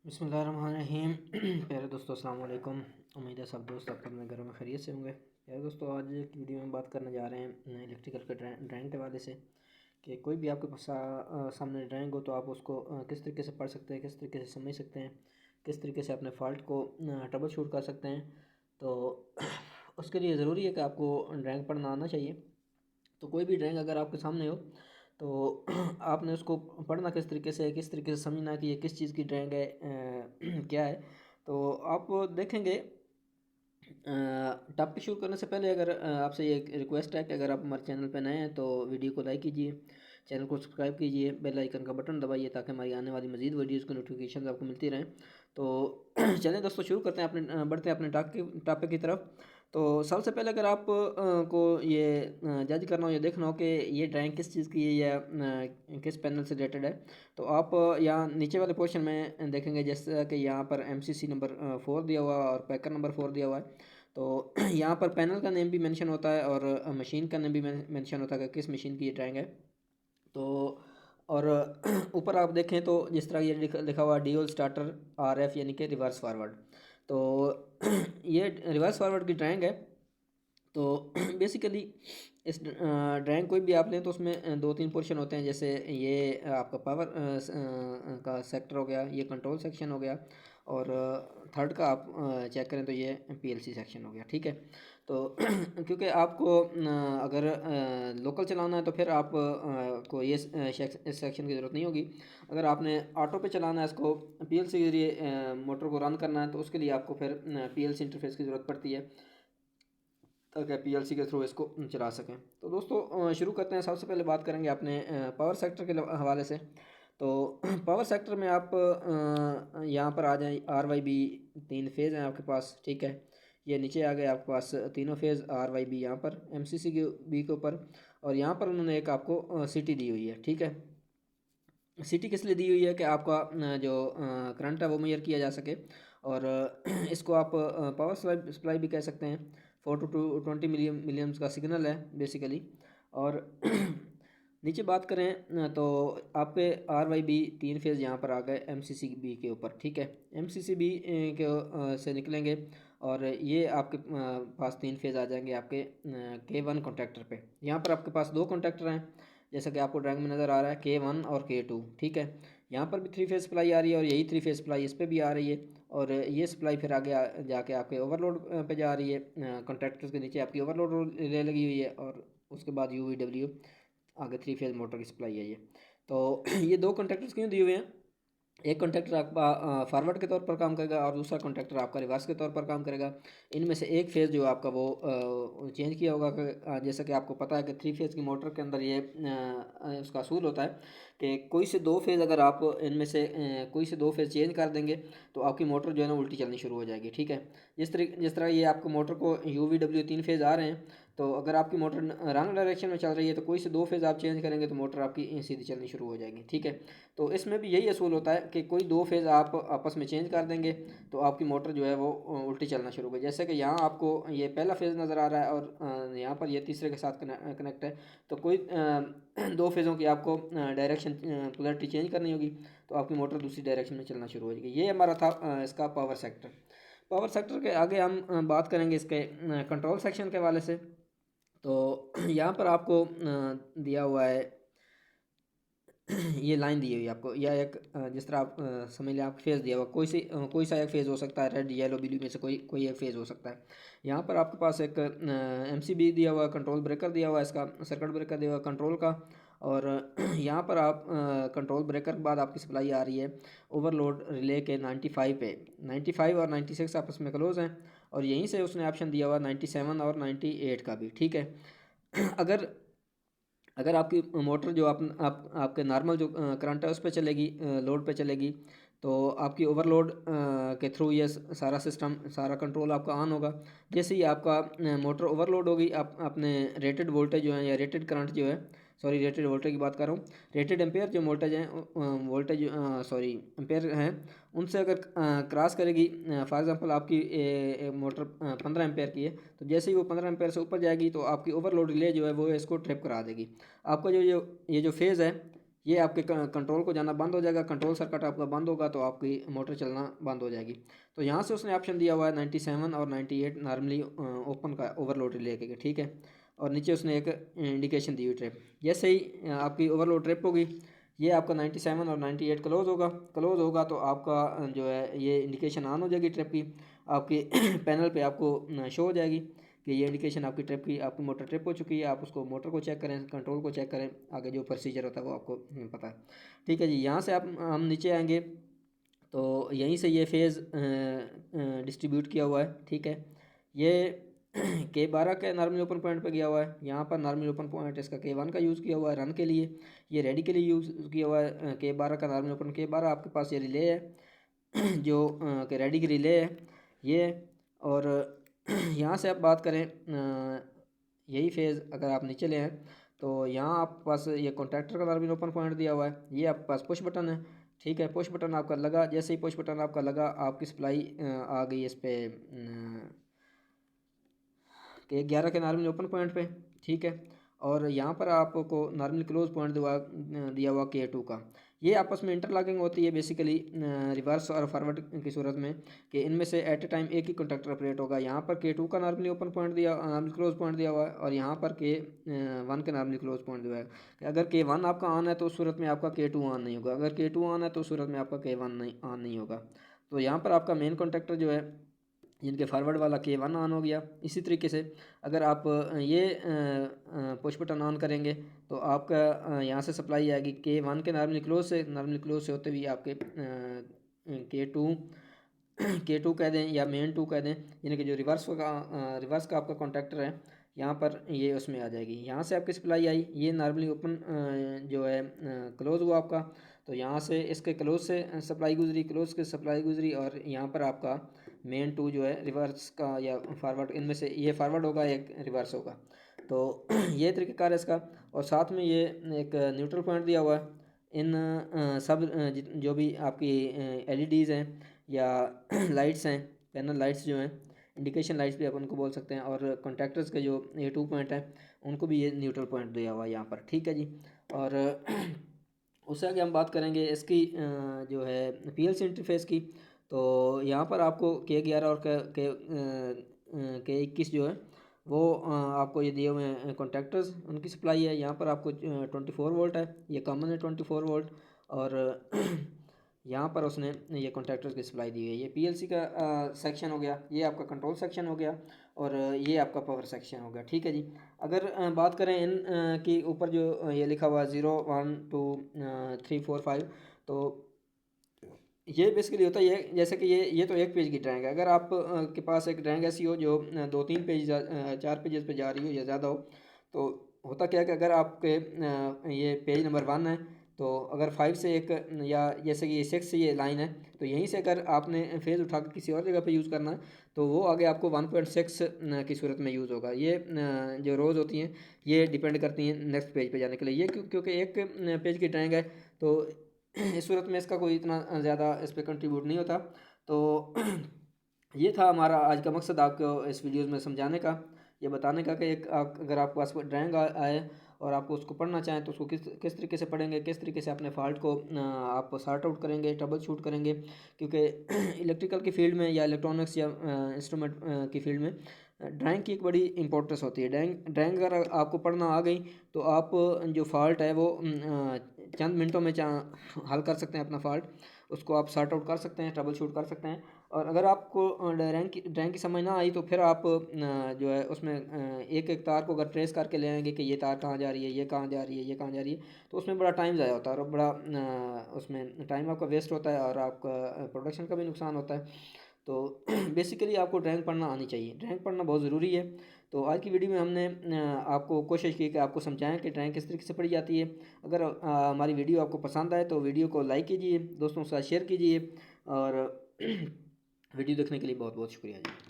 बिस्मिल्लाहिर्रहमानिर्रहीम। प्यारे दोस्तों, अस्सलाम वालेकुम। उम्मीद है सब दोस्त आप अपने घरों में खैरियत से होंगे। प्यारे दोस्तों, आज की वीडियो में बात करने जा रहे हैं इलेक्ट्रिकल के ड्राइंग के हवाले से कि कोई भी आपके पास सामने ड्राइंग हो तो आप उसको किस तरीके से पढ़ सकते हैं, किस तरीके से समझ सकते हैं, किस तरीके से अपने फ़ॉल्ट को ट्रबल शूट कर सकते हैं। तो उसके लिए ज़रूरी है कि आपको ड्राइंग पढ़ना आना चाहिए। तो कोई भी ड्राइंग अगर आपके सामने हो तो आपने उसको पढ़ना किस तरीके से समझना है कि ये किस चीज़ की ड्राइंग है, क्या है। तो आप देखेंगे, टॉपिक शुरू करने से पहले अगर आपसे ये एक रिक्वेस्ट है कि अगर आप हमारे चैनल पर नए हैं तो वीडियो को लाइक कीजिए, चैनल को सब्सक्राइब कीजिए, बेल आइकन का बटन दबाइए ताकि हमारी आने वाली मज़ीद वीडियोज़ की नोटिफिकेशन आपको मिलती रहें। तो चलें दोस्तों, शुरू करते हैं बढ़ते हैं अपने टॉपिक की तरफ। तो सबसे पहले अगर आप को ये जज करना हो या देखना हो कि ये ड्राइंग किस चीज़ की है या किस पैनल से रिलेटेड है, तो आप यहाँ नीचे वाले पोर्शन में देखेंगे जैसा कि यहाँ पर MCC नंबर 4 दिया हुआ है और पैकर नंबर 4 दिया हुआ है। तो यहाँ पर पैनल का नेम भी मेंशन होता है और मशीन का नेम भी मेंशन होता है कि किस मशीन की ये ड्राइंग है। तो और ऊपर आप देखें तो जिस तरह ये लिखा हुआ ड्यूल स्टार्टर RF यानी कि रिवर्स फारवर्ड। तो ये रिवर्स फारवर्ड की ड्राइंग है। तो बेसिकली इस ड्राइंग कोई भी आप लें तो उसमें दो तीन पोर्शन होते हैं, जैसे ये आपका पावर का सेक्टर हो गया, ये कंट्रोल सेक्शन हो गया, और थर्ड का आप चेक करें तो ये PLC सेक्शन हो गया। ठीक है। तो क्योंकि आपको अगर लोकल चलाना है तो फिर आप को ये इस सेक्शन की ज़रूरत नहीं होगी। अगर आपने ऑटो पे चलाना है, इसको PLC के जरिए मोटर को रन करना है, तो उसके लिए आपको फिर PLC इंटरफेस की ज़रूरत पड़ती है ताकि PLC के थ्रू इसको चला सकें। तो दोस्तों शुरू करते हैं। सबसे पहले बात करेंगे अपने पावर सेक्टर के हवाले से। तो पावर सेक्टर में आप यहाँ पर आ जाएं। RYB 3 फेज़ हैं आपके पास। ठीक है। ये नीचे आ गए आपके पास तीनों फेज़ RYB यहाँ पर MCC के बी के ऊपर, और यहाँ पर उन्होंने एक आपको सिटी दी हुई है। ठीक है। सिटी किस लिए दी हुई है कि आपका जो करंट है वो मेजर किया जा सके, और इसको आप पावर सप्लाई भी कह सकते हैं। 4 to 20 मिलियम्स का सिग्नल है बेसिकली। और नीचे बात करें तो आपके RYB 3 फेज़ यहाँ पर आ गए MCCB के ऊपर। ठीक है। MCCB के से निकलेंगे और ये आपके पास 3 फेज़ आ जाएंगे आपके K1 कॉन्टैक्टर पे। यहाँ पर आपके पास दो कॉन्टैक्टर हैं जैसा कि आपको ड्राइंग में नज़र आ रहा है, K1 और K2। ठीक है। यहाँ पर भी 3 फेज़ सप्लाई आ रही है और यही 3 फेज़ सप्लाई इस पर भी आ रही है, और ये सप्लाई फिर आगे जाके आपके ओवरलोड पे जा रही है। कॉन्ट्रैक्टर्स के नीचे आपकी ओवरलोड रिले लगी हुई है, और उसके बाद UVW आगे 3 फेज़ मोटर की सप्लाई है ये। तो ये दो कॉन्ट्रैक्टर्स क्यों दिए हुए हैं? एक कॉन्ट्रैक्टर आपका फॉरवर्ड के तौर पर काम करेगा और दूसरा कॉन्ट्रैक्टर आपका रिवर्स के तौर पर काम करेगा। इनमें से एक फेज़ जो आपका वो चेंज किया होगा जैसा कि आपको पता है कि 3 फेज़ की मोटर के अंदर ये उसका असूल होता है कि कोई से दो फेज़ अगर आप इनमें से कोई से दो फेज़ चेंज कर देंगे तो आपकी मोटर जो है ना उल्टी चलनी शुरू हो जाएगी। ठीक है। जिस तरह ये आपको मोटर को UVW 3 फेज़ आ रहे हैं, तो अगर आपकी मोटर रंग डायरेक्शन में चल रही है तो कोई से दो फेज़ आप चेंज करेंगे तो मोटर आपकी सीधी चलनी शुरू हो जाएगी। ठीक है। तो इसमें भी यही असूल होता है कि कोई दो फेज़ आप आपस में चेंज कर देंगे तो आपकी मोटर जो है वो उल्टी चलना शुरू होगी। जैसे कि यहाँ आपको ये पहला फेज़ नज़र आ रहा है और यहाँ पर ये तीसरे के साथ कनेक्ट है, तो कोई दो फेज़ों की आपको डायरेक्शन पोलैरिटी चेंज करनी होगी तो आपकी मोटर दूसरी डायरेक्शन में चलना शुरू हो जाएगी। ये हमारा था इसका पावर सेक्टर। पावर सेक्टर के आगे हम बात करेंगे इसके कंट्रोल सेक्शन के हवाले से। तो यहाँ पर आपको दिया हुआ है, ये लाइन दी हुई है आपको, या एक जिस तरह आप समझ लें आप फेज़ दिया हुआ, कोई सा एक फेज़ हो सकता है, रेड येलो ब्लू में से कोई एक फेज़ हो सकता है। यहाँ पर आपके पास एक MCB दिया हुआ, कंट्रोल ब्रेकर दिया हुआ है, इसका सर्किट ब्रेकर दिया हुआ कंट्रोल का। और यहाँ पर आप कंट्रोल ब्रेकर के बाद आपकी सप्लाई आ रही है ओवरलोड रिले के 95 पे। 95 और 96 आपस में क्लोज हैं, और यहीं से उसने ऑप्शन दिया हुआ 97 और 98 का भी। ठीक है। अगर अगर आपकी मोटर जो आपके नॉर्मल जो करंट है उस पर चलेगी, लोड पे चलेगी, तो आपकी ओवरलोड के थ्रू ये सारा सिस्टम, सारा कंट्रोल आपका ऑन होगा। जैसे ही आपका मोटर ओवरलोड होगी, आप अपने रेटेड वोल्टेज जो है या रेटेड करंट जो है, सॉरी रेटेड वोल्टेज की बात कर रहा हूँ, रेटेड एम्पेयर जो वोल्टेज हैं, वोल्टेज सॉरी एम्पेयर हैं, उनसे अगर क्रॉस करेगी, फॉर एग्जांपल आपकी मोटर 15 एम्पेयर की है, तो जैसे ही वो 15 एम्पेयर से ऊपर जाएगी तो आपकी ओवरलोड रिले जो है वो इसको ट्रिप करा देगी। आपका जो ये जो फेज़ है ये आपके कंट्रोल को जाना बंद हो जाएगा, कंट्रोल सर्किट आपका बंद होगा तो आपकी मोटर चलना बंद हो जाएगी। तो यहाँ से उसने ऑप्शन दिया हुआ है 97 और 98 नॉर्मली ओपन का ओवरलोड रिले के, ठीक है। और नीचे उसने एक इंडिकेशन दी हुई ट्रिप, जैसे ही आपकी ओवरलोड ट्रिप होगी ये आपका 97 और 98 क्लोज होगा तो आपका जो है ये इंडिकेशन ऑन हो जाएगी ट्रिप की, आपकी पैनल पे आपको शो हो जाएगी कि ये इंडिकेशन आपकी ट्रिप की, आपकी मोटर ट्रिप हो चुकी है। आप उसको मोटर को चेक करें, कंट्रोल को चेक करें, आगे जो प्रोसीजर होता है वो आपको पता है, ठीक है जी। यहाँ से आप हम नीचे आएंगे तो यहीं से ये फेज़ डिस्ट्रीब्यूट किया हुआ है, ठीक है। ये K12 के नॉर्मल ओपन पॉइंट पे गया हुआ है, यहाँ पर नॉर्मल ओपन पॉइंट इसका K1 का यूज़ किया हुआ है रन के लिए, ये रेडी के लिए यूज़ किया हुआ है K12 का नॉर्मल ओपन। K12 आपके पास ये रिले है जो कि रेडी की रिले है ये। और यहाँ से आप बात करें यही फेज़ अगर आप नीचे ले आएँ तो यहाँ आपके पास ये कॉन्टैक्टर का नॉर्मल ओपन पॉइंट दिया हुआ है, ये आपके पास पुश बटन है, ठीक है। पुश बटन आपका लगा, जैसे ही पुश बटन आपका लगा आपकी सप्लाई आ गई इस पर K11 के नॉर्मल ओपन पॉइंट पे, ठीक है। और यहाँ पर आपको नॉर्मल क्लोज पॉइंट दिया हुआ K2 का। ये आपस में इंटरलॉकिंग होती है बेसिकली रिवर्स और फॉरवर्ड की सूरत में कि इनमें से एट ए टाइम एक ही कॉन्टैक्टर ऑपरेट होगा। यहाँ पर K2 का normally open point normal close point दिया हुआ है और यहाँ पर K1 के नॉर्मली क्लोज पॉइंट दिया हुआ है। अगर K1 आपका ऑन है तो उस सूरत में आपका K2 ऑन नहीं होगा, अगर K2 ऑन है तो उस सूरत में आपका K1 ऑन नहीं होगा। तो यहाँ पर आपका मेन कॉन्टैक्टर जो है जिनके फॉरवर्ड वाला K1 ऑन हो गया। इसी तरीके से अगर आप ये पुश बटन ऑन करेंगे तो आपका यहाँ से सप्लाई आएगी K1 के नॉर्मली क्लोज से होते हुए आपके K2 कह दें या मेन 2 कह दें, यानी कि जो रिवर्स का आपका कॉन्टैक्टर है यहाँ पर ये उसमें आ जाएगी। यहाँ से आपकी सप्लाई आई, ये नॉर्मली ओपन जो है क्लोज़ हुआ आपका, तो यहाँ से इसके क्लोज से सप्लाई गुजरी और यहाँ पर आपका मेन 2 जो है रिवर्स का या फॉरवर्ड, इनमें से ये फॉरवर्ड होगा एक रिवर्स होगा। तो ये तरीक़ेकार है इसका। और साथ में ये एक न्यूट्रल पॉइंट दिया हुआ है। इन सब जो भी आपकी LEDs हैं या लाइट्स हैं, पैनल लाइट्स जो हैं, इंडिकेशन लाइट्स भी आप उनको बोल सकते हैं, और कॉन्टैक्टर्स के जो ये 2 पॉइंट हैं उनको भी ये न्यूट्रल पॉइंट दिया हुआ है यहाँ पर, ठीक है जी। और उससे आगे हम बात करेंगे इसकी जो है PLC इंटरफेस की। तो यहाँ पर आपको K11 और K21 जो है वो आपको ये दिए हुए हैं कॉन्टैक्टर्स, उनकी सप्लाई है। यहाँ पर आपको 24 वोल्ट है, ये कॉमन है 24 वोल्ट। और यहाँ पर उसने ये कॉन्टैक्टर्स की सप्लाई दी है। ये PLC का सेक्शन हो गया, ये आपका कंट्रोल सेक्शन हो गया और ये आपका पावर सेक्शन हो गया, ठीक है जी। अगर बात करें इन की ऊपर जो ये लिखा हुआ 0 1 2 3 4 5, तो ये बेसिकली होता है ये, जैसे कि ये तो एक पेज की ड्राइंग है। अगर आप के पास एक ड्राइंग ऐसी हो जो 2-3 पेज 4 पेजेस पे जा रही हो या ज़्यादा हो, तो होता क्या है कि अगर आपके ये पेज नंबर 1 है तो अगर 5 से एक या जैसे कि ये 6 से ये लाइन है तो यहीं से अगर आपने फेज़ उठा कर किसी और जगह पे यूज़ करना है तो वो आगे आपको 1.6 की सूरत में यूज़ होगा। ये जो रोज़ होती हैं ये डिपेंड करती हैं नेक्स्ट पेज पे जाने के लिए। ये क्योंकि एक पेज की ड्राइंग है तो इस सूरत में इसका कोई इतना ज़्यादा इस पर कंट्रीब्यूट नहीं होता। तो ये था हमारा आज का मकसद आपको इस वीडियोज़ में समझाने का, ये बताने का कि अगर आपके पास कोई ड्राइंग आए और आपको उसको पढ़ना चाहें तो उसको किस तरीके से पढ़ेंगे, किस तरीके से अपने फॉल्ट को आप सॉर्ट आउट करेंगे, ट्रबल शूट करेंगे। क्योंकि इलेक्ट्रिकल की फील्ड में या इलेक्ट्रॉनिक्स या इंस्ट्रूमेंट की फील्ड में ड्राइंग की एक बड़ी इंपॉर्टेंस होती है। ड्राइंग अगर आपको पढ़ना आ गई तो आप जो फॉल्ट है वो चंद मिनटों में हल कर सकते हैं अपना फॉल्ट, उसको आप सॉर्ट आउट कर सकते हैं, ट्रबल शूट कर सकते हैं। और अगर आपको ड्राइंग की समझ ना आई तो फिर आप जो है उसमें एक एक तार को अगर ट्रेस करके ले आएंगे कि ये तार कहाँ जा रही है, ये कहाँ जा रही है, ये कहाँ जा रही है, तो उसमें बड़ा टाइम ज़ाया होता है और बड़ा उसमें टाइम आपका वेस्ट होता है और आपका प्रोडक्शन का भी नुकसान होता है। तो बेसिकली आपको ड्राइंग पढ़ना आनी चाहिए, ड्राइंग पढ़ना बहुत ज़रूरी है। तो आज की वीडियो में हमने आपको कोशिश की कि आपको समझाएं कि ड्राइंग किस तरीके से पढ़ी जाती है। अगर हमारी वीडियो आपको पसंद आए तो वीडियो को लाइक कीजिए, दोस्तों के साथ शेयर कीजिए और वीडियो देखने के लिए बहुत बहुत शुक्रिया जी।